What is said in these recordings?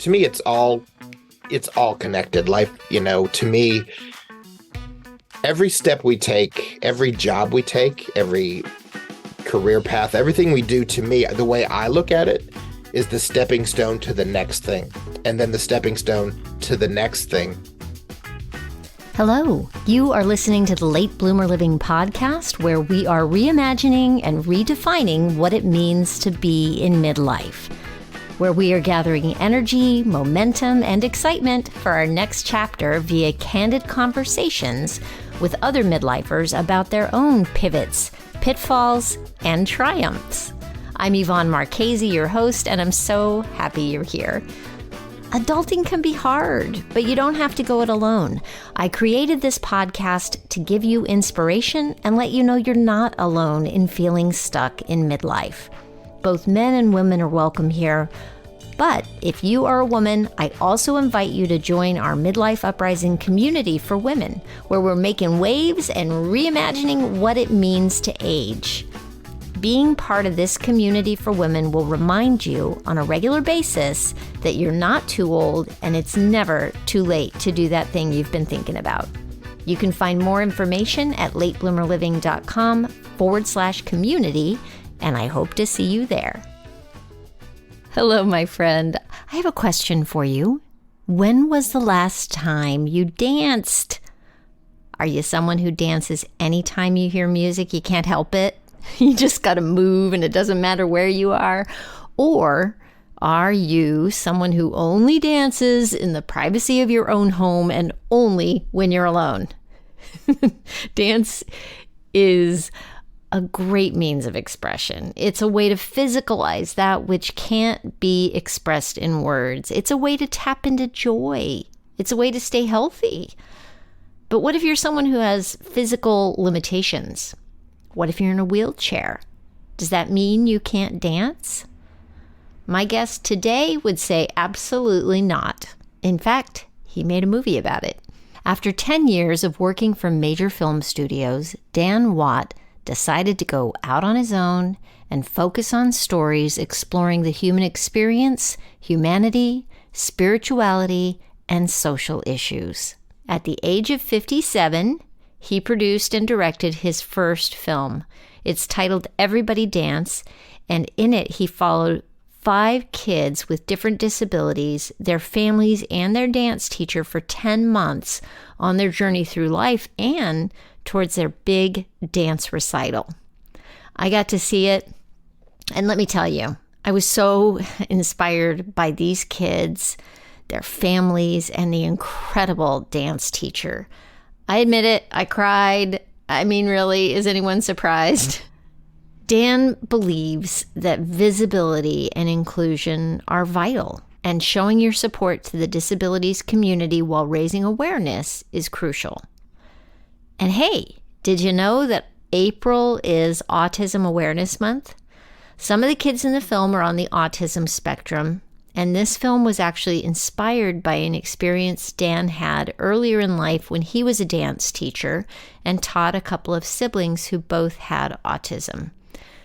to me, it's all connected. Life, to me, every step we take, every job we take, every career path, everything we do, to me, the way I look at it is the stepping stone to the next thing, and then the stepping stone to the next thing. Hello, you are listening to the Late Bloomer Living podcast, where we are reimagining and redefining what it means to be in midlife, where we are gathering energy, momentum, and excitement for our next chapter via candid conversations with other midlifers about their own pivots, pitfalls, and triumphs. I'm Yvonne Marchese, your host, and I'm so happy you're here. Adulting can be hard, but you don't have to go it alone. I created this podcast to give you inspiration and let you know you're not alone in feeling stuck in midlife. Both men and women are welcome here, but if you are a woman, I also invite you to join our Midlife Uprising community for women, where we're making waves and reimagining what it means to age. Being part of this community for women will remind you on a regular basis that you're not too old and it's never too late to do that thing you've been thinking about. You can find more information at latebloomerliving.com/community, and I hope to see you there. Hello, my friend. I have a question for you. When was the last time you danced? Are you someone who dances anytime you hear music? You can't help it? You just got to move and it doesn't matter where you are? Or are you someone who only dances in the privacy of your own home and only when you're alone? Dance is a great means of expression. It's a way to physicalize that which can't be expressed in words. It's a way to tap into joy. It's a way to stay healthy. But what if you're someone who has physical limitations? What if you're in a wheelchair? Does that mean you can't dance? My guest today would say absolutely not. In fact, he made a movie about it. After 10 years of working for major film studios, Dan Watt decided to go out on his own and focus on stories exploring the human experience, humanity, spirituality, and social issues. At the age of 57, he produced and directed his first film. It's titled Everybody Dance, and in it he followed 5 kids with different disabilities, their families, and their dance teacher for 10 months on their journey through life and towards their big dance recital. I got to see it, and let me tell you, I was so inspired by these kids, their families, and the incredible dance teacher. I admit it, I cried. I mean, really, is anyone surprised? Dan believes that visibility and inclusion are vital, and showing your support to the disabilities community while raising awareness is crucial. And hey, did you know that April is Autism Awareness Month? Some of the kids in the film are on the autism spectrum, and this film was actually inspired by an experience Dan had earlier in life when he was a dance teacher and taught a couple of siblings who both had autism.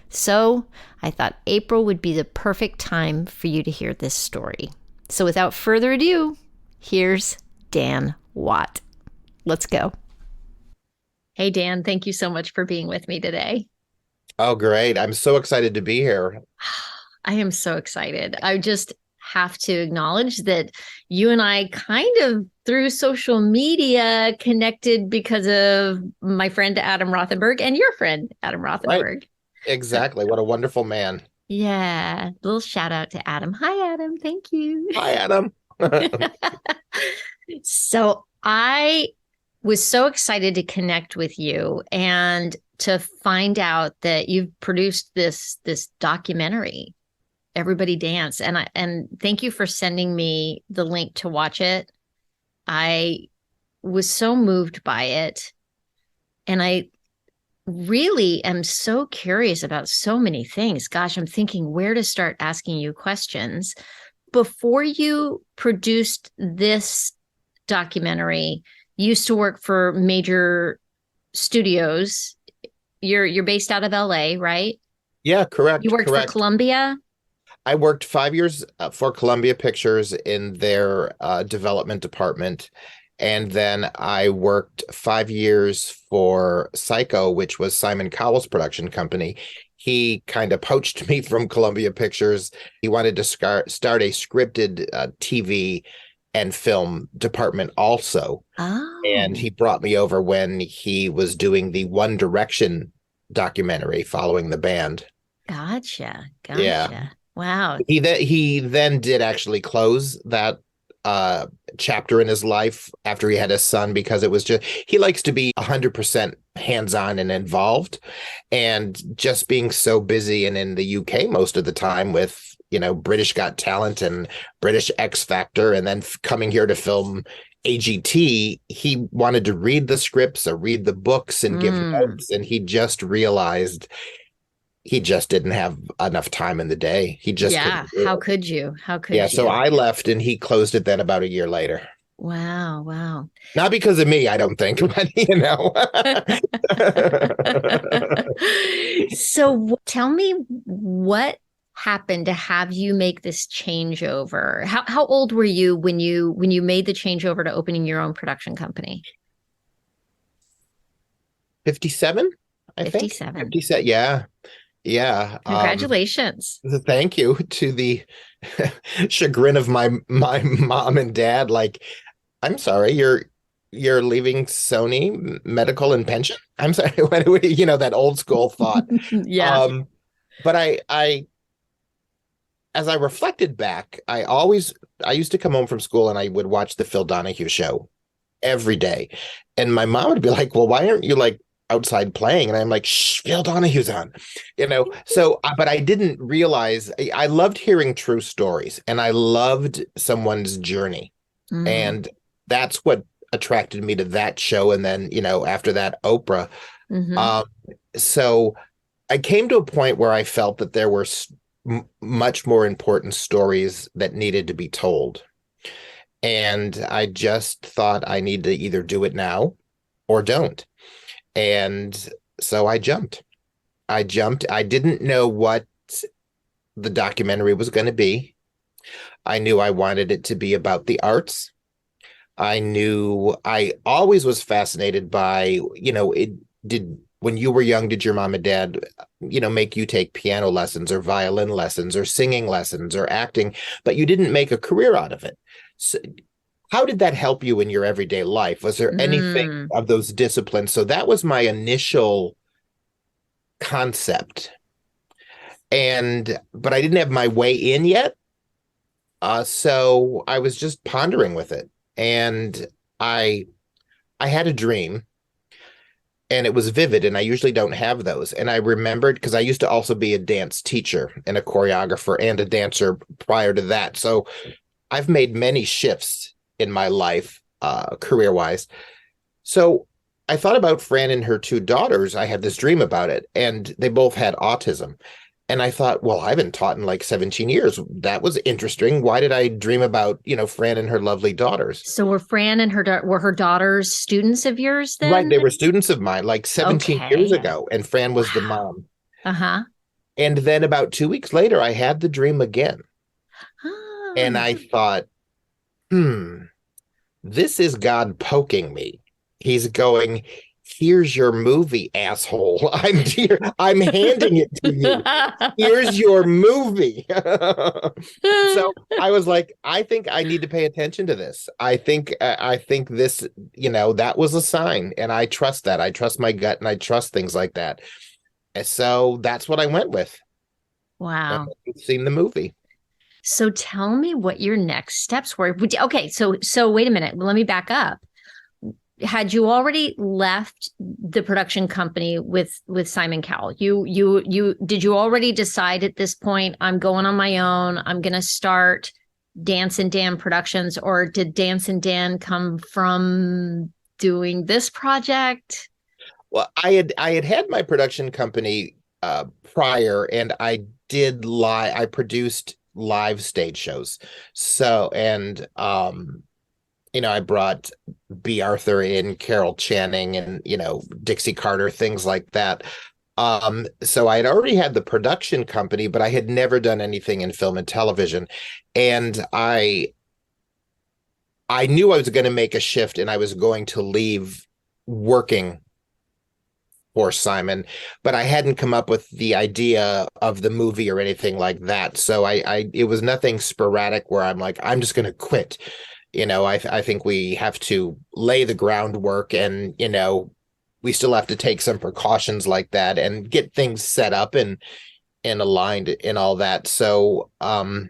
So I thought April would be the perfect time for you to hear this story. So without further ado, here's Dan Watt. Let's go. Hey, Dan, thank you so much for being with me today. Oh, great. I'm so excited to be here. I am so excited. I just have to acknowledge that you and I kind of through social media connected because of my friend Adam Rothenberg and your friend Adam Rothenberg. Right. Exactly. What a wonderful man. Yeah. Little shout out to Adam. Hi, Adam. Thank you. Hi, Adam. So I was so excited to connect with you and to find out that you've produced this documentary, Everybody Dance. And thank you for sending me the link to watch it. I was so moved by it. And I really am so curious about so many things. Gosh, I'm thinking where to start asking you questions. Before you produced this documentary, you used to work for major studios. You're based out of LA, right? Yeah, correct. You worked for Columbia? I worked 5 years for Columbia Pictures in their development department. And then I worked 5 years for Psycho, which was Simon Cowell's production company. He kind of poached me from Columbia Pictures. He wanted to start a scripted TV and film department also. And Oh, he brought me over when he was doing the One Direction documentary following the band. gotcha. Yeah. Gotcha. Wow. He then did actually close that chapter in his life after he had his son, because it was just, he likes to be 100% hands-on and involved, and just being so busy and in the UK most of the time with, British Got Talent and British X Factor, and then coming here to film AGT, he wanted to read the scripts or read the books and give Mm. notes, and he just realized he just didn't have enough time in the day. He just Yeah. couldn't do How it. could you? How Yeah, could so you? I left and he closed it then about a year later. Wow. Wow. Not because of me, I don't think, but So tell me what happened to have you make this changeover? How old were you when you made the changeover to opening your own production company? 57, I think. 57. 57, yeah. Yeah. Congratulations. Thank you to the chagrin of my mom and dad. Like, I'm sorry, you're leaving Sony medical and pension. I'm sorry, that old school thought. Yeah. Um, but as I reflected back, I used to come home from school and I would watch the Phil Donahue show every day. And my mom would be like, "Well, why aren't you like outside playing?" And I'm like, "Shh, Phil Donahue's on." So but I didn't realize I loved hearing true stories and I loved someone's journey. Mm. And that's what attracted me to that show. And then, after that, Oprah. Hmm. Um, so I came to a point where I felt that there were much more important stories that needed to be told. And I just thought I need to either do it now or don't. And so I jumped. I jumped. I didn't know what the documentary was going to be. I knew I wanted it to be about the arts. I knew I always was fascinated by, when you were young, did your mom and dad, make you take piano lessons or violin lessons or singing lessons or acting, but you didn't make a career out of it? So how did that help you in your everyday life? Was there anything Mm. of those disciplines? So that was my initial concept. But I didn't have my way in yet. So I was just pondering with it. And I I had a dream and it was vivid, and I usually don't have those. And I remembered because I used to also be a dance teacher and a choreographer and a dancer prior to that. So I've made many shifts in my life, career wise. So I thought about Fran and her two daughters. I had this dream about it, and they both had autism. And I thought, well, I haven't taught in like 17 years. That was interesting. Why did I dream about, Fran and her lovely daughters? So were Fran and were her daughters students of yours Right. then? They were students of mine like 17 years Okay. ago, and Fran was the Wow. mom. Uh-huh. And then about 2 weeks later, I had the dream again. And Ah. I thought, hmm, this is God poking me. He's going, here's your movie, asshole. I'm handing it to you. Here's your movie. So I was like, I think I need to pay attention to this. I think this, that was a sign, and I trust that. I trust my gut, and I trust things like that. And so that's what I went with. And Wow. you've seen the movie. So tell me what your next steps were. Okay, so wait a minute. Let me back up. Had you already left the production company with Simon Cowell? You did you already decide at this point, I'm going on my own, I'm going to start Dance and Dan Productions, or did Dance and Dan come from doing this project? Well, I had my production company prior, and I produced live stage shows. So, and I brought B. Arthur in, Carol Channing, and Dixie Carter, things like that. So I had already had the production company, but I had never done anything in film and television. And I knew I was going to make a shift and I was going to leave working for Simon, but I hadn't come up with the idea of the movie or anything like that. So it was nothing sporadic where I'm like, I'm just going to quit. I think we have to lay the groundwork and, we still have to take some precautions like that and get things set up and aligned and all that. So, I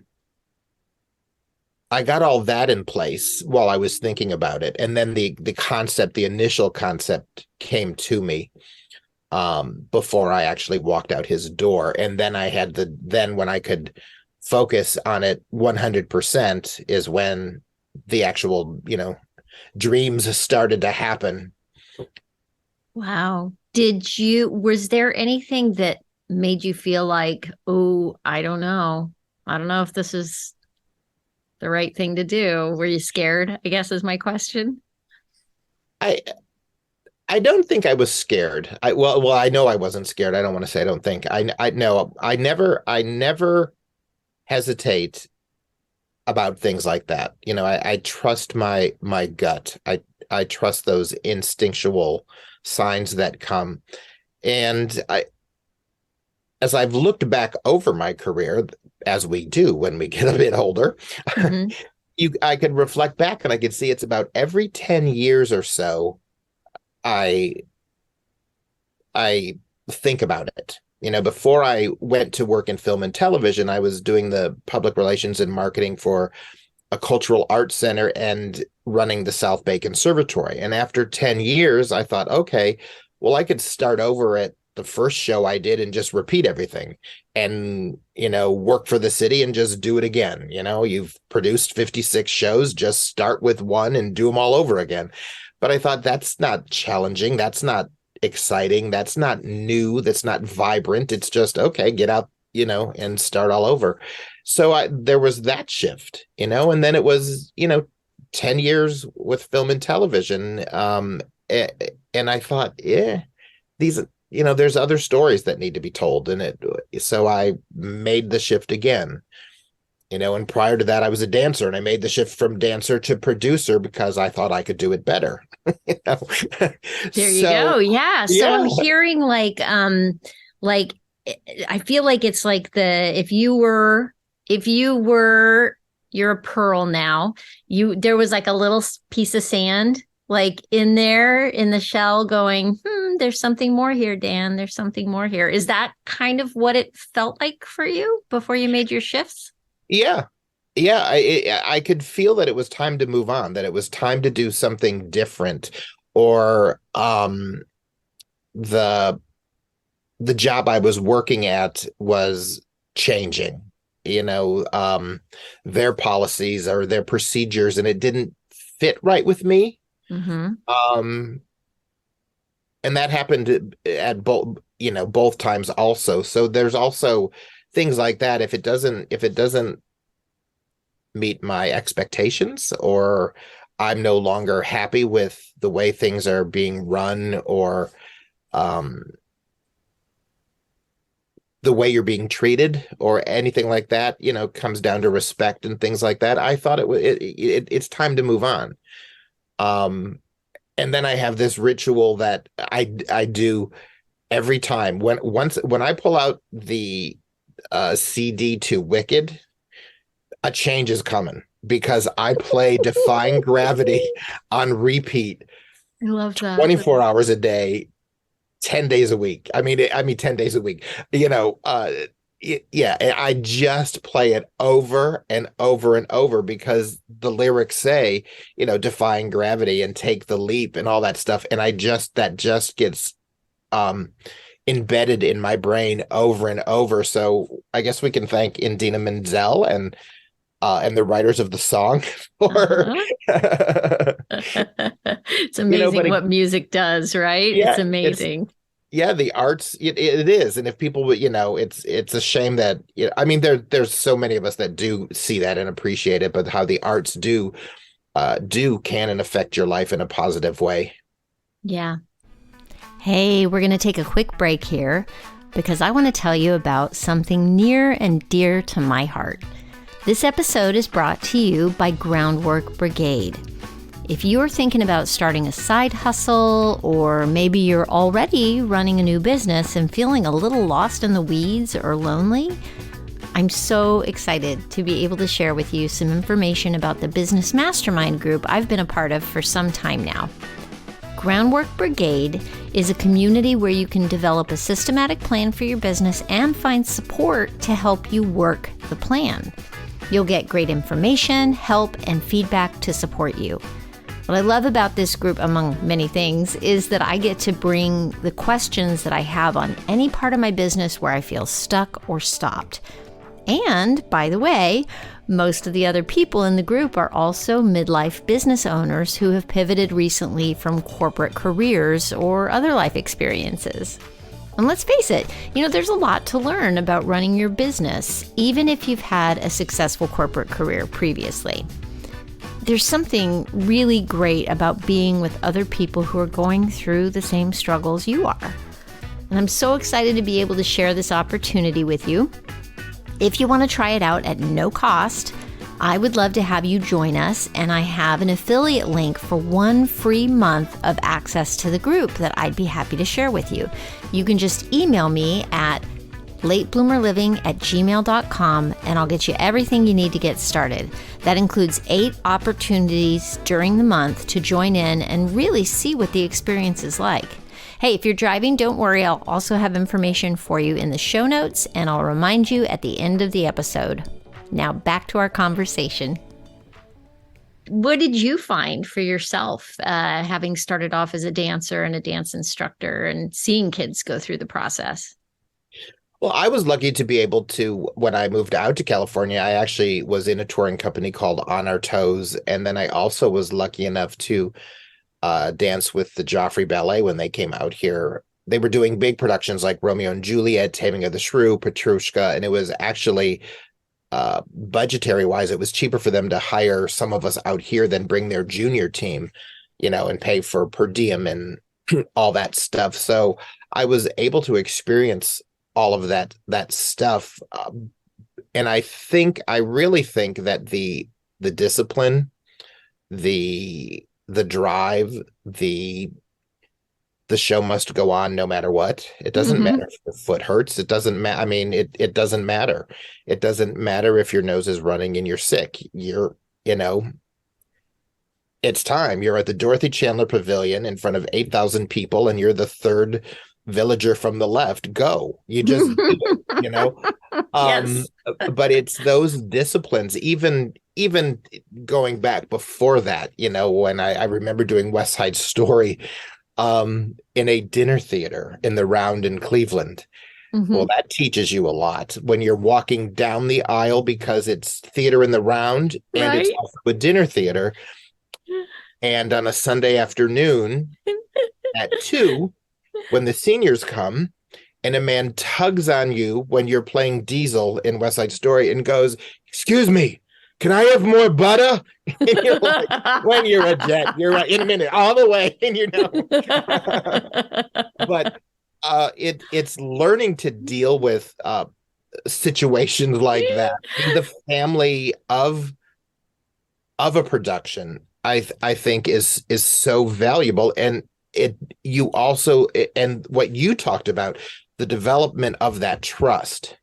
got all that in place while I was thinking about it. And then the initial concept came to me before I actually walked out his door. And then then when I could focus on it 100% is when the actual, dreams started to happen. Wow. Was there anything that made you feel like, oh, I don't know. I don't know if this is the right thing to do? Were you scared, I guess is my question. I I don't think I was scared. Well, I know I wasn't scared. I don't want to say I don't think. I no, I never hesitate about things like that. I trust my gut. I trust those instinctual signs that come. And as I've looked back over my career, as we do when we get a bit older, Mhm. I could reflect back and I could see it's about every 10 years or so I I think about it. Before I went to work in film and television, I was doing the public relations and marketing for a cultural arts center and running the South Bay Conservatory. And after 10 years, I thought, okay, well, I could start over at the first show I did and just repeat everything and, work for the city and just do it again. You've produced 56 shows, just start with one and do them all over again. But I thought that's not challenging. That's not exciting. That's not new. That's not vibrant. It's just, okay, get out, and start all over. So there was that shift, and then it was, 10 years with film and television. And I thought, yeah, these, there's other stories that need to be told. So I made the shift again, and prior to that, I was a dancer and I made the shift from dancer to producer because I thought I could do it better. you know? There you go. Yeah. So Yeah. I'm hearing like I feel like it's like if you were you're a pearl now. There was like a little piece of sand like in there in the shell going, there's something more here, Dan. There's something more here. Is that kind of what it felt like for you before you made your shifts? Yeah. Yeah. I could feel that it was time to move on, that it was time to do something different, or the the job I was working at was changing, their policies or their procedures, and it didn't fit right with me. Mm-hmm. Um, and that happened at both times also. So there's also things like that. If it doesn't meet my expectations, or I'm no longer happy with the way things are being run, or um, the way you're being treated, or anything like that, comes down to respect and things like that. I thought it's time to move on. Um, and then I have this ritual that I do every time when I pull out the CD to Wicked, a change is coming because I play Defying Gravity on repeat I love that. 24 hours a day, 10 days a week. I mean 10 days a week. Yeah, and I just play it over and over and over because the lyrics say, defying gravity and take the leap and all that stuff. And that just gets um embedded in my brain over and over. So I guess we can thank Indina Menzel and the writers of the song for Uh-huh. It's amazing but what music does, right? It's yeah, amazing. the arts, it is. And if people would, it's a shame that, I mean, there's so many of us that do see that and appreciate it, but how the arts can and affect your life in a positive way. Yeah. Hey, we're going to take a quick break here because I want to tell you about something near and dear to my heart. This episode is brought to you by Groundwork Brigade. If you're thinking about starting a side hustle, or maybe you're already running a new business and feeling a little lost in the weeds or lonely, I'm so excited to be able to share with you some information about the business mastermind group I've been a part of for some time now. Groundwork Brigade is a community where you can develop a systematic plan for your business and find support to help you work the plan. You'll get great information, help, and feedback to support you. What I love about this group, among many things, is that I get to bring the questions that I have on any part of my business where I feel stuck or stopped. And, by the way, most of the other people in the group are also midlife business owners who have pivoted recently from corporate careers or other life experiences. And let's face it, there's a lot to learn about running your business, even if you've had a successful corporate career previously. There's something really great about being with other people who are going through the same struggles you are. And I'm so excited to be able to share this opportunity with you. If you want to try it out at no cost, I would love to have you join us, and I have an affiliate link for 1 free month of access to the group that I'd be happy to share with you. You can just email me at latebloomerliving@gmail.com, and I'll get you everything you need to get started. That includes 8 opportunities during the month to join in and really see what the experience is like. Hey, if you're driving, don't worry. I'll also have information for you in the show notes, and I'll remind you at the end of the episode. Now back to our conversation. What did you find for yourself, having started off as a dancer and a dance instructor and seeing kids go through the process? Well, I was lucky to be able to, when I moved out to California, I actually was in a touring company called On Our Toes. And then I also was lucky enough to dance with the Joffrey Ballet when they came out here. They were doing big productions like Romeo and Juliet, Taming of the Shrew, Petrushka, and it was actually, budgetary wise, it was cheaper for them to hire some of us out here than bring their junior team, and pay for per diem and all that stuff. So I was able to experience all of that stuff, and I really think that the discipline, the drive, the show must go on no matter what. It doesn't matter if your foot hurts. It doesn't matter. I mean, it doesn't matter. It doesn't matter if your nose is running and you're sick. It's time. You're at the Dorothy Chandler Pavilion in front of 8,000 people, and you're the third villager from the left. Go. You just do it, Yes. But it's those disciplines, even going back before that, when I remember doing West Side Story in a dinner theater in the Round in Cleveland. Well, that teaches you a lot when you're walking down the aisle, because it's theater in the Round, and Right. it's also a dinner theater. And on a Sunday afternoon at 2, when the seniors come and a man tugs on you when you're playing Diesel in West Side Story and goes, "Excuse me, can I have more butter?" And you're like, when you're a jet, you're right, in a minute, all the way, and But it's learning to deal with situations like that in the family of a production. I think is so valuable, and you also, and what you talked about, the development of that trust,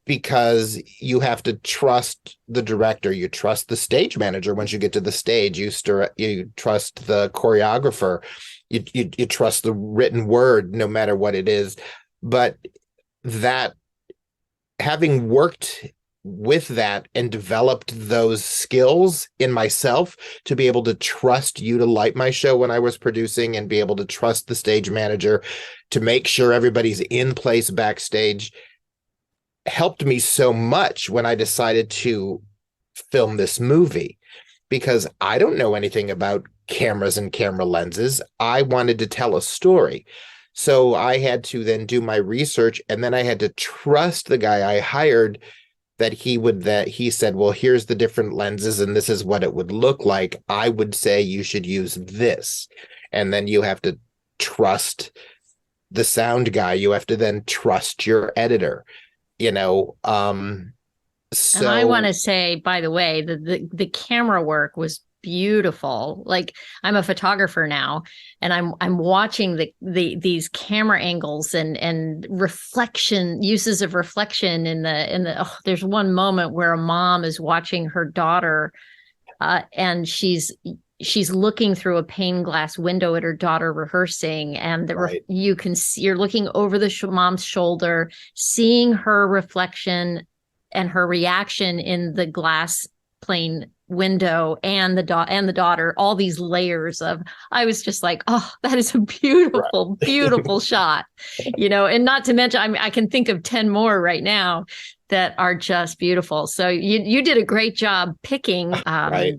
because you have to trust the director, you trust the stage manager. Once you get to the stage, you trust the choreographer, you trust the written word, no matter what it is. But that, having worked with that and developed those skills in myself to be able to trust you to light my show when I was producing, and be able to trust the stage manager to make sure everybody's in place backstage, helped me so much when I decided to film this movie, because I don't know anything about cameras and camera lenses. I wanted to tell a story. So I had to then do my research, and then I had to trust the guy I hired, that he said, well, here's the different lenses and this is what it would look like. I would say you should use this. And then you have to trust the sound guy. You have to then trust your editor, you know. And I want So to say, by the way, the camera work was beautiful. Like, I'm a photographer now, and I'm watching these camera angles and reflection, uses of reflection there's one moment where a mom is watching her daughter, and she's looking through a pane glass window at her daughter rehearsing, and right, you can see, you're looking over the mom's shoulder, seeing her reflection and her reaction in the glass plane window, and the daughter, all these layers of, I was just like, oh, that is a beautiful, right. beautiful shot, and not to mention, I can think of 10 more right now that are just beautiful. So you did a great job picking. Right.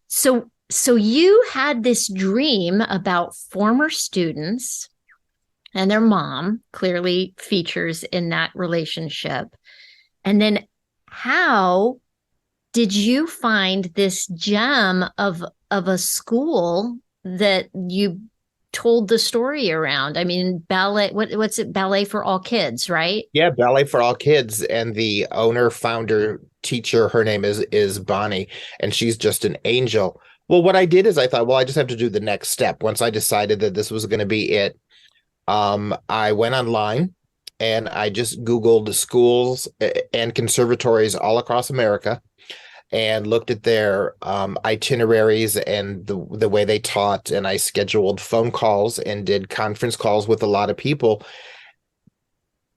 So you had this dream about former students, and their mom clearly features in that relationship. And then how did you find this gem of a school that you told the story around? I mean, ballet, what's it? Ballet for All Kids, right? Yeah, Ballet for All Kids, and the owner, founder, teacher, her name is Bonnie, and she's just an angel. Well, what I did is I thought, well, I just have to do the next step. Once I decided that this was going to be it, I went online and I just Googled schools and conservatories all across America and looked at their itineraries and the way they taught. And I scheduled phone calls and did conference calls with a lot of people,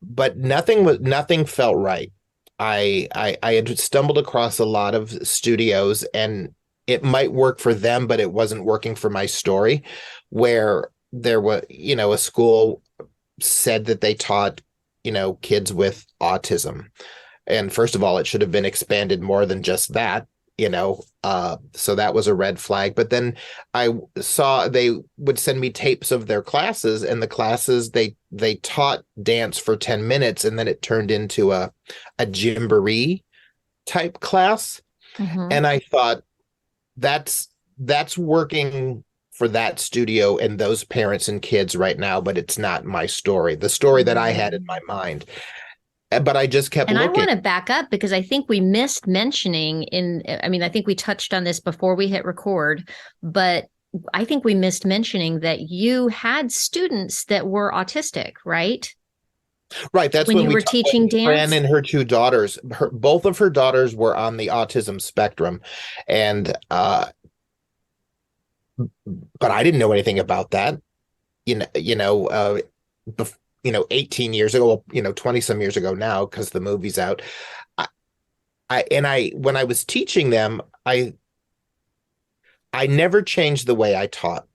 but nothing felt right. I had stumbled across a lot of studios, and it might work for them, but it wasn't working for my story, where there was, a school said that they taught, kids with autism. And first of all, it should have been expanded more than just that, so that was a red flag. But then I saw they would send me tapes of their classes, and the classes they taught dance for 10 minutes, and then it turned into a jamboree type class. Mm-hmm. And I thought, that's working for that studio and those parents and kids right now, but it's not my story, the story that I had in my mind. But I just kept And I looking. want to back up because I think we missed mentioning I think we touched on this before we hit record, but I think we missed mentioning that you had students that were autistic, right? Right, that's When when you we were talked teaching with Fran dance? and her two daughters. Both of her daughters were on the autism spectrum, and but I didn't know anything about that. 18 years ago, well, 20 some years ago now, because the movie's out. I, when I was teaching them, I never changed the way I taught.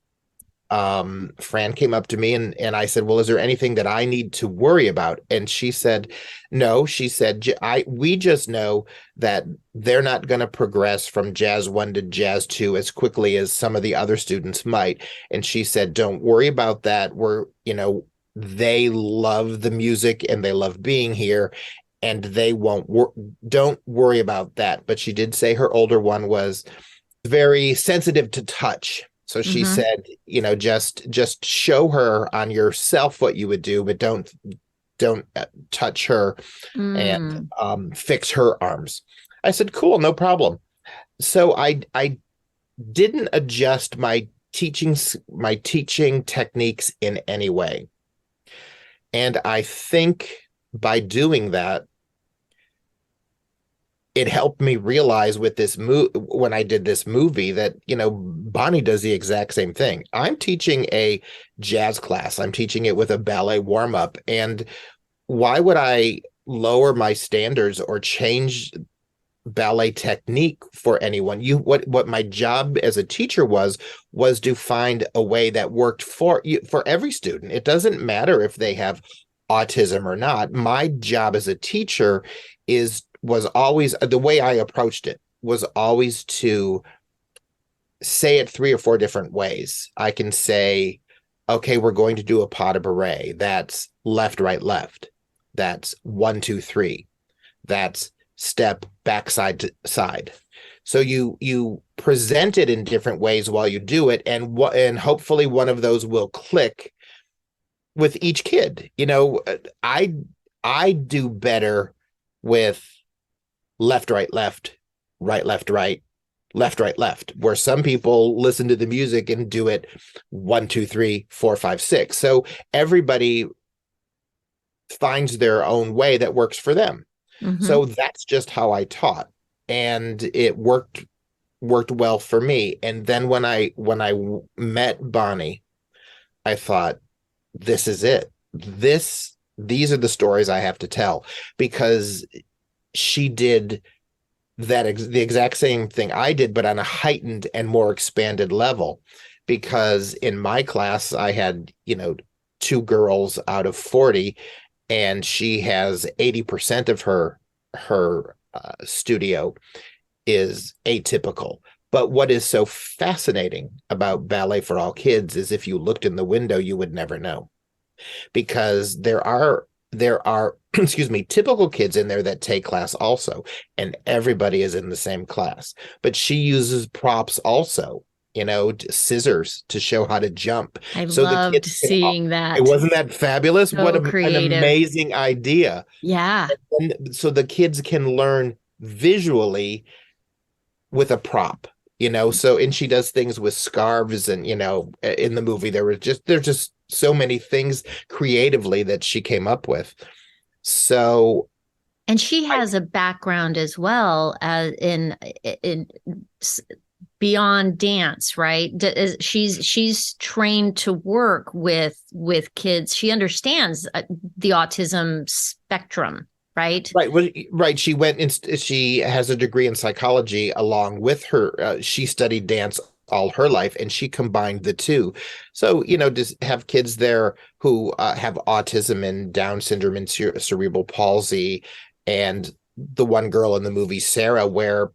Fran came up to me and I said, well, is there anything that I need to worry about? And she said, no. She said, we just know that they're not going to progress from jazz 1 to jazz 2 as quickly as some of the other students might. And she said, don't worry about that. They love the music and they love being here, and they don't worry about that. But she did say her older one was very sensitive to touch. So she Mm-hmm. said, just show her on yourself what you would do, but don't touch her and Mm. fix her arms. I said, cool, no problem. So I didn't adjust my teaching techniques in any way. And I think by doing that, it helped me realize with this when I did this movie that, Bonnie does the exact same thing. I'm teaching a jazz class. I'm teaching it with a ballet warm up. And why would I lower my standards or change ballet technique for anyone? What my job as a teacher was to find a way that worked for every student. It doesn't matter if they have autism or not. My job as a teacher was always, the way I approached it was always to say it 3 or 4 different ways. I can say, okay, we're going to do a pas de bourrée. That's left, right, left. That's 1, 2, 3. That's step back, side to side. So you present it in different ways while you do it, and hopefully one of those will click with each kid. I I do better with left, right, left, right, left, right, left, right, left, where some people listen to the music and do it 1, 2, 3, 4, 5, 6. So everybody finds their own way that works for them. Mm-hmm. So that's just how I taught. And it worked well for me. And then when I met Bonnie, I thought, this is it. These are the stories I have to tell, because she did the exact same thing I did, but on a heightened and more expanded level. Because in my class, I had, two girls out of 40, and she has 80% of her studio is atypical. But what is so fascinating about Ballet for All Kids is if you looked in the window, you would never know, because there are excuse me, typical kids in there that take class also, and everybody is in the same class. But she uses props also, scissors to show how to jump, I so the loved kids can. seeing It that. wasn't that fabulous? What So an creative. amazing idea. Yeah. And so the kids can learn visually with a prop, so, and she does things with scarves, and in the movie there's just so many things creatively that she came up with. So And she I has a background as well as in beyond dance, right? She's trained to work with kids. She understands the autism spectrum, right? Right, well, right. She has a degree in psychology along with her. She studied dance all her life, and she combined the two. So, just have kids there who have autism and Down syndrome and cerebral palsy, and the one girl in the movie, Sarah, where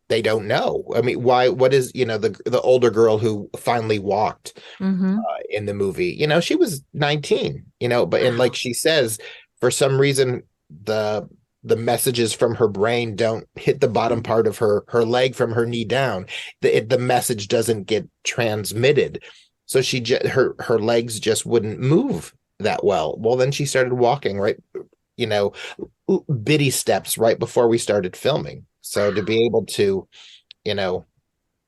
they don't know. I mean, why? What is, the older girl who finally walked Mm-hmm. in the movie? She was 19. But, and like Wow. she says, for some reason, the the messages from her brain don't hit the bottom part of her leg from her knee down. The message doesn't get transmitted, so her legs just wouldn't move that well. Well, then she started walking, right, you know bitty steps right before we started filming. So to be able to, you know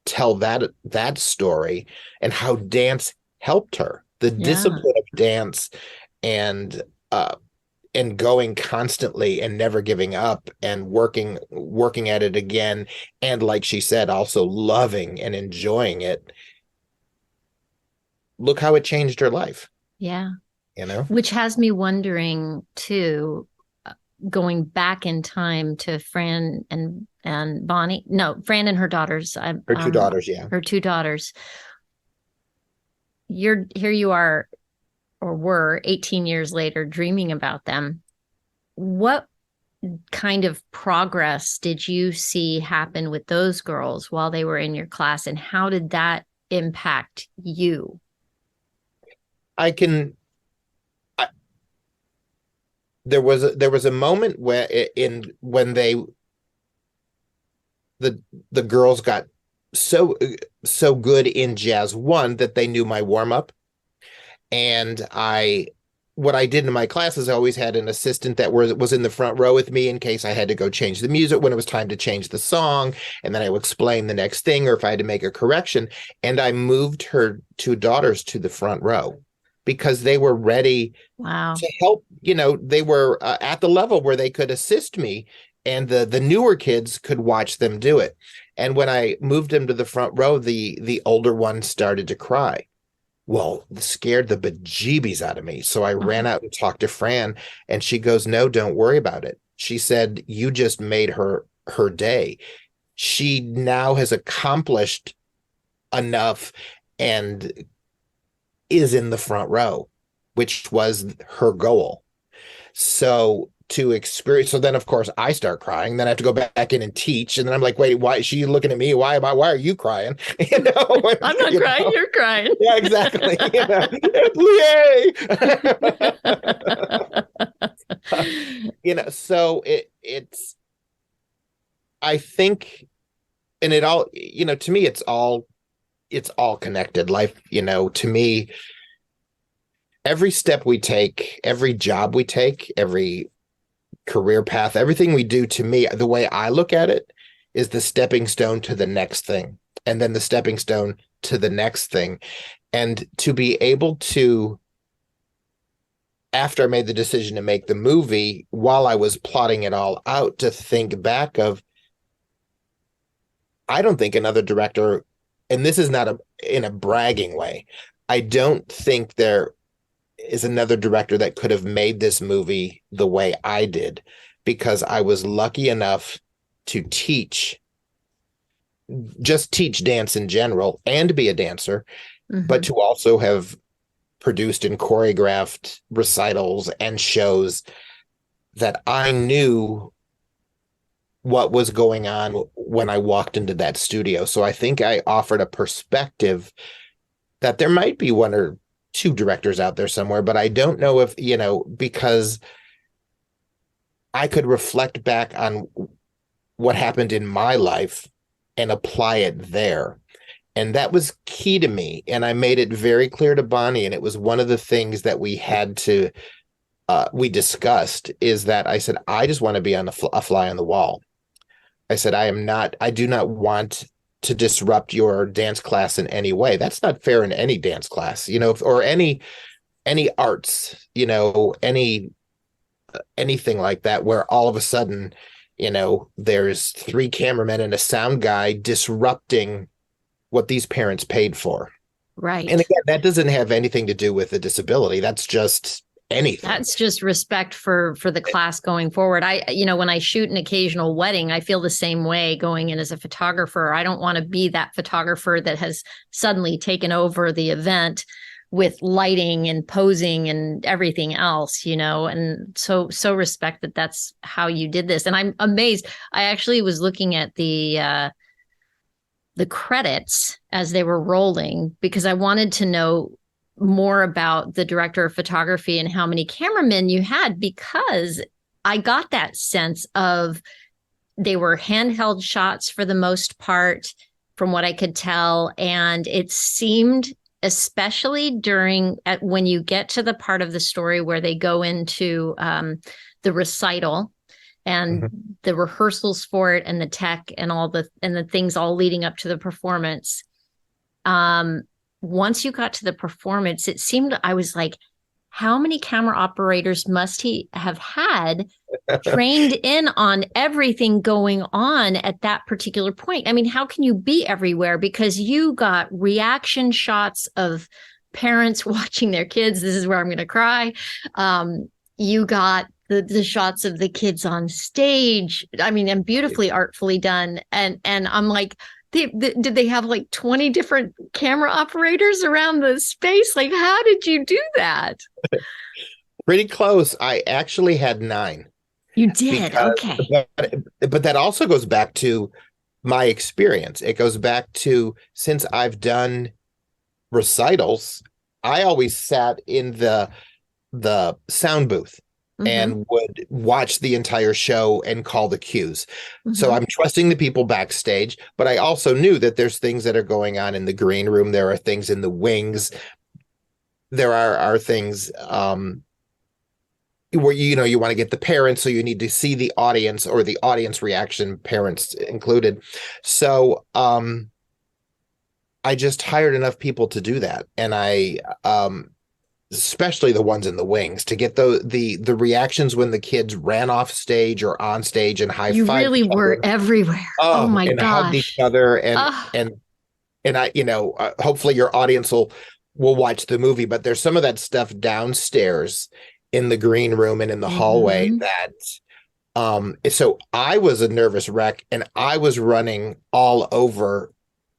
tell that story, and how dance helped her, the Yeah. discipline of dance, and uh and going constantly and never giving up, and working at it again, and like she said, also loving and enjoying it. Look how it changed her life, Yeah. you know Which has me wondering too, going back in time to Fran and Bonnie. No, Fran and her daughters. her two daughters, yeah. Her two daughters. You're here. You are, or were, 18 years later, dreaming about them. What kind of progress did you see happen with those girls while they were in your class, and how did that impact you? I can I, there was a moment where in when the girls got so good in jazz one that they knew my warm up. And what I did in my classes, I always had an assistant that was in the front row with me in case I had to go change the music when it was time to change the song, and then I would explain the next thing, or if I had to make a correction. And I moved her two daughters to the front row because they were ready Wow. to help. They were at the level where they could assist me, and the newer kids could watch them do it. And when I moved them to the front row, the older one started to cry. Well, it scared the bejeebies out of me. So I ran Uh-huh. out and talked to Fran, and she goes, "No, don't worry about it." She said, "You just made her day. She now has accomplished enough and is in the front row, which was her goal." So to experience, so then of course I start crying. Then I have to go back in and teach, and then I'm like, "Wait, why is she looking at me? Why are you crying?" I'm not you crying, know, you're crying. yeah, exactly. So it's I think, and it all, to me, it's all connected. Life, to me, every step we take, every job we take, every career path, everything we do, to me, the way I look at it is the stepping stone to the next thing, and then the stepping stone to the next thing. And to be able to, after I made the decision to make the movie, while I was plotting it all out, to think back of, I don't think another director, and this is not in a bragging way, I don't think there is another director that could have made this movie the way I did, because I was lucky enough to just teach dance in general and be a dancer, but to also have produced and choreographed recitals and shows that I knew what was going on when I walked into that studio. So I think I offered a perspective that there might be one or two directors out there somewhere, but I don't know if, because I could reflect back on what happened in my life and apply it there. And that was key to me. And I made it very clear to Bonnie. And it was one of the things that we discussed, is that I said, I just want to be on a fly on the wall. I said, I do not want to disrupt your dance class in any way. That's not fair in any dance class, or any arts, anything like that, where all of a sudden, there's 3 cameramen and a sound guy disrupting what these parents paid for. Right. And again, that doesn't have anything to do with a disability. That's just anything. That's just respect for the class going forward. When I shoot an occasional wedding, I feel the same way going in as a photographer. I don't want to be that photographer that has suddenly taken over the event with lighting and posing and everything else, and so respect that that's how you did this. And I'm amazed. I actually was looking at the credits as they were rolling, because I wanted to know more about the director of photography and how many cameramen you had, because I got that sense of they were handheld shots for the most part, from what I could tell. And it seemed, especially when you get to the part of the story where they go into the recital and the rehearsals for it and the tech and the things all leading up to the performance. Once you got to the performance, it seemed, I was like, how many camera operators must he have had trained in on everything going on at that particular point? I mean, how can you be everywhere? Because you got reaction shots of parents watching their kids. This is where I'm going to cry. You got the shots of the kids on stage. I mean, and beautifully artfully done. And I'm like, did they have like 20 different camera operators around the space? Like, how did you do that? Pretty close. I actually had 9. You did? Okay. But that also goes back to my experience. It goes back to, since I've done recitals, I always sat in the sound booth and would watch the entire show and call the cues. So I'm trusting the people backstage, but I also knew that there's things that are going on in the green room. There are things in the wings. There are things where, you want to get the parents, so you need to see the audience, or the audience reaction, parents included. So I just hired enough people to do that. And I especially the ones in the wings, to get the reactions when the kids ran off stage or on stage and high-fived. You really were everywhere. Oh my and gosh. hugged each other, and I, hopefully your audience will watch the movie, but there's some of that stuff downstairs in the green room and in the hallway that so I was a nervous wreck, and I was running all over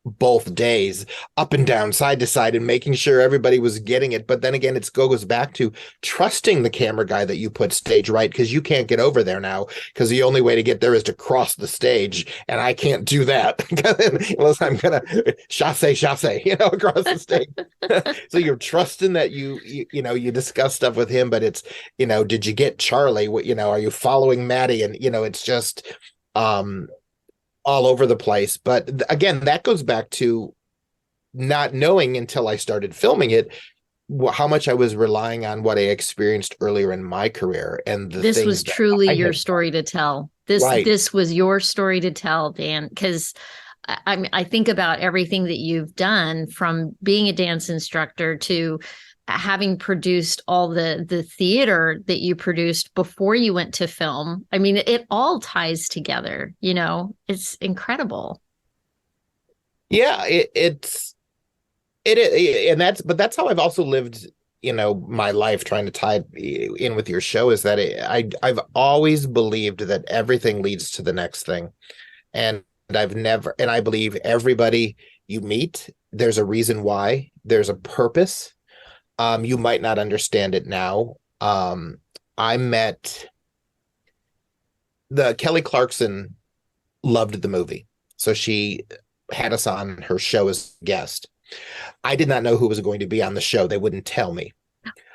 both days, up and down, side to side, and making sure everybody was getting it. But then again, it goes back to trusting the camera guy that you put stage right, because you can't get over there now, because the only way to get there is to cross the stage, and I can't do that unless I'm gonna chasse, across the stage. So you're trusting that you discuss stuff with him, but it's, did you get Charlie? Are you following Maddie? And it's just all over the place. But again, that goes back to not knowing until I started filming it, how much I was relying on what I experienced earlier in my career and the This was things that truly I your had done. story to tell. This Right. this was your story to tell, Dan, because mean, I think about everything that you've done from being a dance instructor to having produced all the theater that you produced before you went to film. I mean, it all ties together, you know. It's incredible. Yeah, and that's how I've also lived, my life trying to tie in with your show is that I've always believed that everything leads to the next thing. And I believe everybody you meet, there's a reason why, there's a purpose. You might not understand it now. I met the Kelly Clarkson loved the movie. So she had us on her show as a guest. I did not know who was going to be on the show. They wouldn't tell me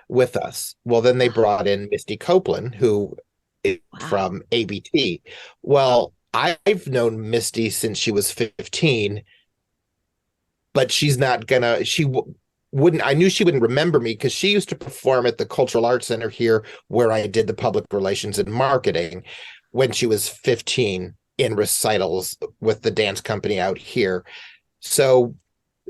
with us. Well, then they brought in Misty Copeland, who is Wow. from ABT. Well, I've known Misty since she was 15, but she's not gonna, wouldn't, I knew she wouldn't remember me because she used to perform at the Cultural Arts Center here where I did the public relations and marketing when she was 15 in recitals with the dance company out here. So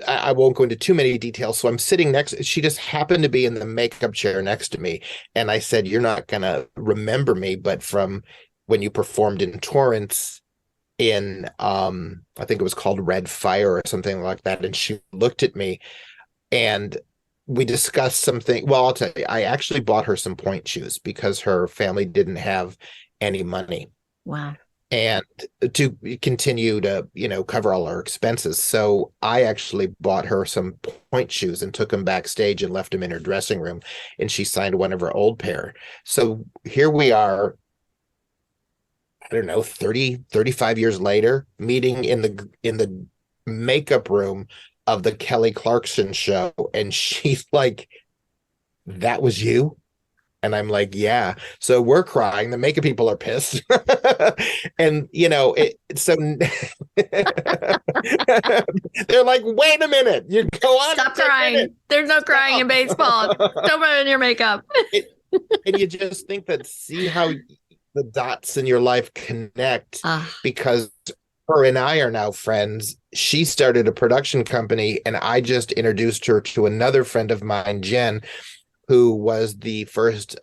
I won't go into too many details. So I'm sitting next, she just happened to be in the makeup chair next to me. And I said, "You're not going to remember me, but from when you performed in Torrance in, I think it was called Red Fire or something like that." And she looked at me and we discussed something. Well, I'll tell you, I actually bought her some point shoes because her family didn't have any money Wow. and to continue to cover all her expenses. So I actually bought her some point shoes and took them backstage and left them in her dressing room, and she signed one of her old pair. So here we are, I don't know, 35 years later, meeting in the makeup room of the Kelly Clarkson show, and she's like, "That was you?" And I'm like, "Yeah." So we're crying. The makeup people are pissed. And, so they're like, "Wait a minute. You go on for Stop 10 crying. minutes. There's no crying in Stop." baseball. Don't put on your makeup. It, and you just think that, see how the dots in your life connect, Uh, because her and I are now friends. She started a production company, and I just introduced her to another friend of mine, Jen, who was the first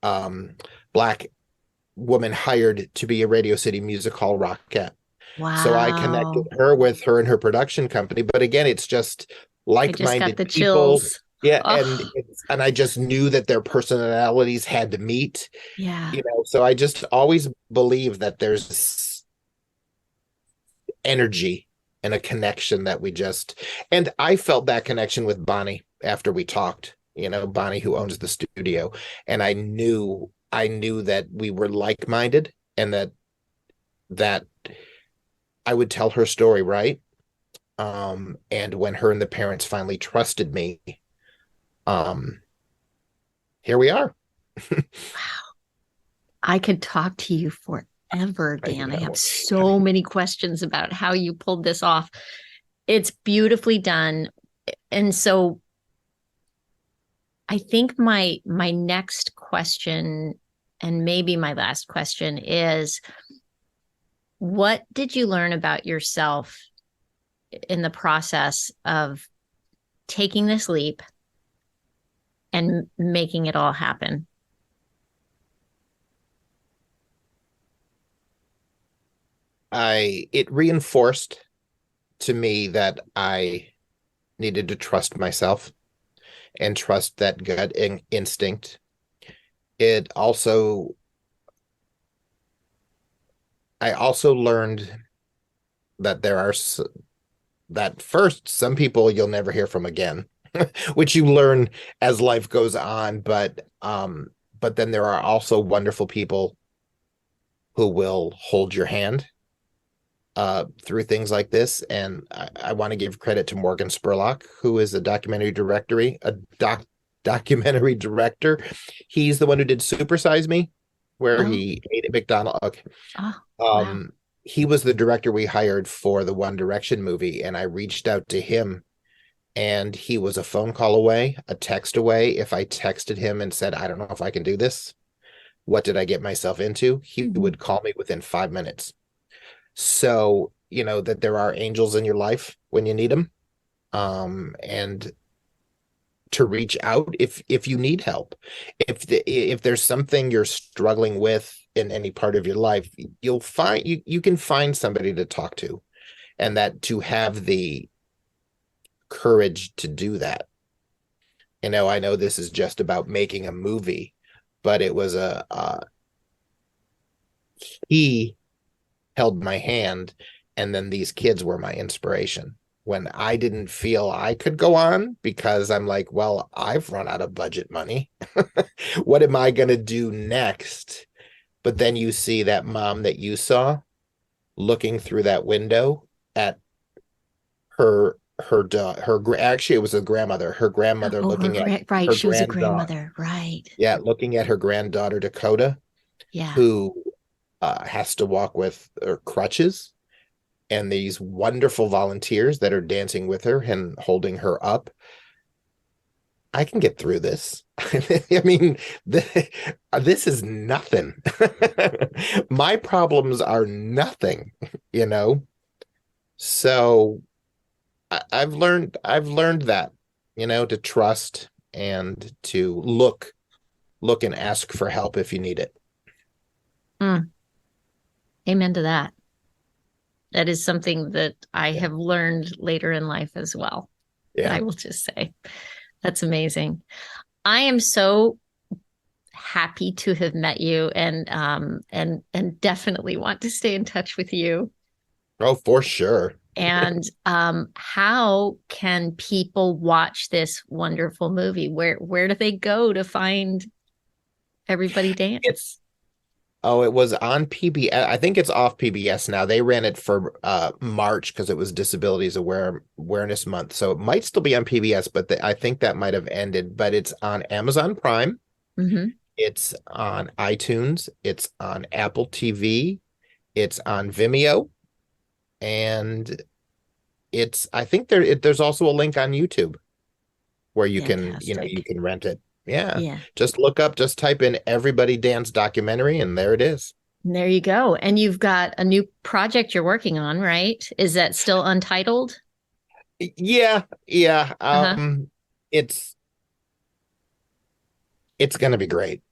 um, Black woman hired to be a Radio City Music Hall Rockette. So I connected wow. her with her and her production company. But again, it's just I just got like-minded the people. chills. Yeah, and Oh, and I just knew that their personalities had to meet, yeah. So I just always believe that there's energy and a connection that and I felt that connection with Bonnie after we talked, Bonnie, who owns the studio. And I knew that we were like-minded, and that I would tell her story, right? And when her and the parents finally trusted me, um, here we are. I could talk to you forever, I Dan. I have know. so many questions about how you pulled this off. It's beautifully done. And so I think my next question and maybe my last question is what did you learn about yourself in the process of taking this leap and making it all happen? It reinforced to me that I needed to trust myself and trust that gut instinct. It also, I also learned that that first, some people you'll never hear from again, which you learn as life goes on. But then there are also wonderful people who will hold your hand through things like this. And I want to give credit to Morgan Spurlock, who is a documentary director. He's the one who did Supersize Me, where Oh, he ate at McDonald's. Okay. oh, wow. Um, he was the director we hired for the One Direction movie, and I reached out to him and he was a phone call away, a text away. If I texted him and said, I don't know if I can do this, what did I get myself into? He Mhm. would call me within 5 minutes. So, that there are angels in your life when you need them. And to reach out if you need help. If there's something you're struggling with in any part of your life, you'll find you can find somebody to talk to, and that to have the courage to do that. I know this is just about making a movie, but it was he held my hand, and then these kids were my inspiration when I didn't feel I could go on, because I'm like, well, I've run out of budget money. What am I going to do next? But then you see that mom that you saw looking through that window at actually it was a grandmother, her grandmother Oh, looking at right. her She was a granddaughter. grandmother. Right. Yeah, looking at her granddaughter Dakota, Yeah. who has to walk with crutches, and these wonderful volunteers that are dancing with her and holding her up. I can get through this. I mean, this is nothing. My problems are nothing, you know? So I've learned that, to trust and to look and ask for help if you need it. Mm, amen to that. That is something that I Yeah. have learned later in life as well. Yeah. I will just say that's amazing. I am so happy to have met you and definitely want to stay in touch with you. Oh, for sure. And how can people watch this wonderful movie? Where do they go to find everybody dance? It's Oh, it was on PBS. I think it's off PBS now. They ran it for March because it was Awareness Month. So it might still be on PBS, but I think that might have ended. But it's on Amazon Prime. Hmm. It's on iTunes. It's on Apple TV. It's on Vimeo, and I think there's also a link on YouTube where you Fantastic. can rent it. Yeah. Yeah. Just type in Everybody Dance documentary, and there it is. And there you go. And you've got a new project you're working on, right? Is that still untitled? Yeah, yeah. Uh-huh. It's gonna be great.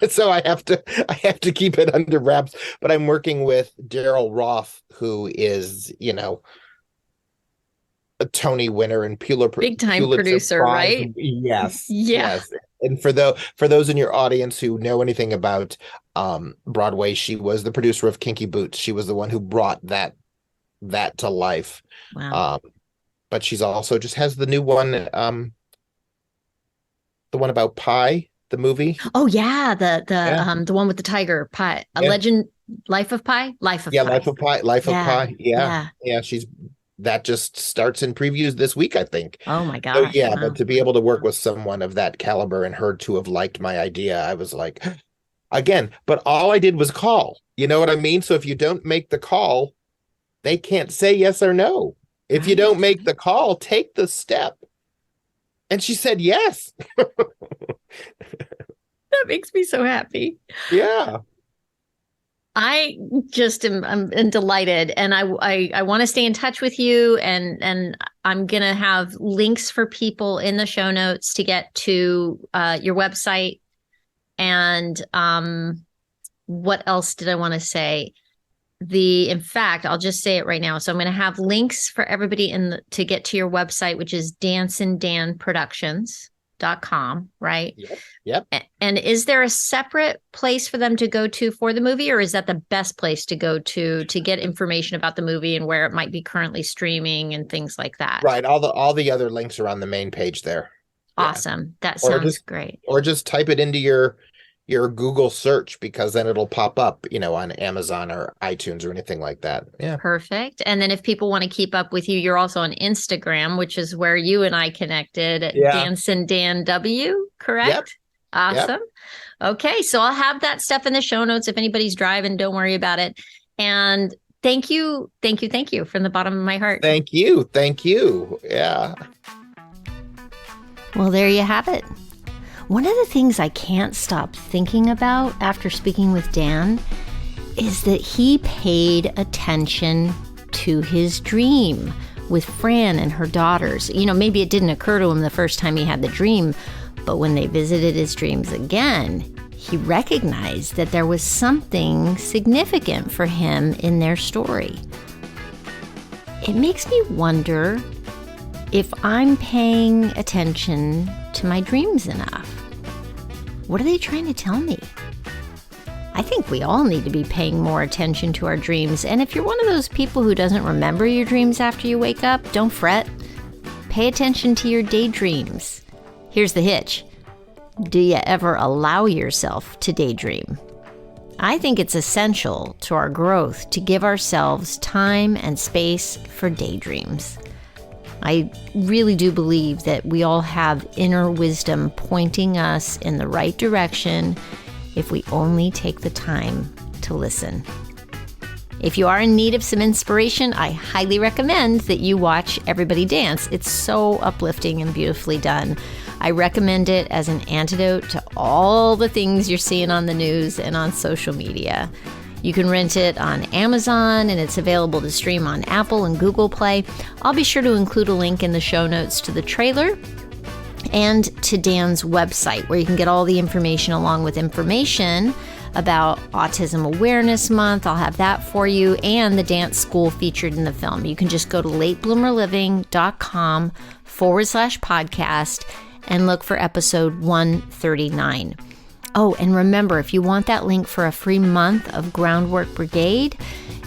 So I have to keep it under wraps. But I'm working with Daryl Roth, who is, a Tony winner and Big time Pulitzer producer, Prize. right? Yes, Yeah. yes. And for those in your audience who know anything about Broadway, she was the producer of Kinky Boots. She was the one who brought that to life. Wow. Um, but she's also just has the new one, the one about Pi, the movie. Oh yeah, the Yeah, the one with the tiger pie. A yeah, legend Life of Pi? Life of yeah. Pi. Life of Yeah. Pi. Yeah, Yeah. yeah. That just starts in previews this week, I think. Oh my So gosh. yeah, but Wow. to be able to work with someone of that caliber and her to have liked my idea, I was like, again, but all I did was call. You know what I mean? So if you don't make the call, they can't say yes or no. If you don't Right. make the call, take the step. And she said yes. That makes me so happy. Yeah. I just am delighted, and I want to stay in touch with you, and I'm gonna have links for people in the show notes to get to your website. And what else did I want to say? In fact, I'll just say it right now. So I'm going to have links for everybody to get to your website, which is danceanddanproductions.com, right? Yep. Yep. And is there a separate place for them to go to for the movie, or is that the best place to go to get information about the movie and where it might be currently streaming and things like that? Right. All the other links are on the main page there. Yeah. Awesome. That Or sounds just great. or just type it into your Google search, because then it'll pop up, on Amazon or iTunes or anything like that. Yeah. Perfect. And then if people want to keep up with you, you're also on Instagram, which is where you and I connected at Yeah. Dance and Dan W, Yep. correct? Yep. Awesome. Okay, so I'll have that stuff in the show notes if anybody's driving, don't worry about it. And thank you from the bottom of my heart. Thank you. Thank you. Yeah. Well, there you have it. One of the things I can't stop thinking about after speaking with Dan is that he paid attention to his dream with Fran and her daughters. Maybe it didn't occur to him the first time he had the dream, but when they visited his dreams again, he recognized that there was something significant for him in their story. It makes me wonder if I'm paying attention to my dreams enough. What are they trying to tell me? I think we all need to be paying more attention to our dreams. And if you're one of those people who doesn't remember your dreams after you wake up, don't fret. Pay attention to your daydreams. Here's the hitch. Do you ever allow yourself to daydream? I think it's essential to our growth to give ourselves time and space for daydreams. I really do believe that we all have inner wisdom pointing us in the right direction if we only take the time to listen. If you are in need of some inspiration, I highly recommend that you watch Everybody Dance. It's so uplifting and beautifully done. I recommend it as an antidote to all the things you're seeing on the news and on social media. You can rent it on Amazon, and it's available to stream on Apple and Google Play. I'll be sure to include a link in the show notes to the trailer and to Dan's website, where you can get all the information along with information about Autism Awareness Month. I'll have that for you, and the dance school featured in the film. You can just go to latebloomerliving.com/podcast and look for episode 139. Oh, and remember, if you want that link for a free month of Groundwork Brigade,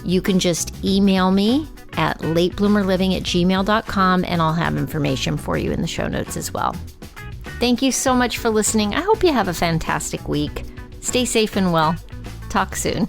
you can just email me at latebloomerliving@gmail.com, and I'll have information for you in the show notes as well. Thank you so much for listening. I hope you have a fantastic week. Stay safe and well. Talk soon.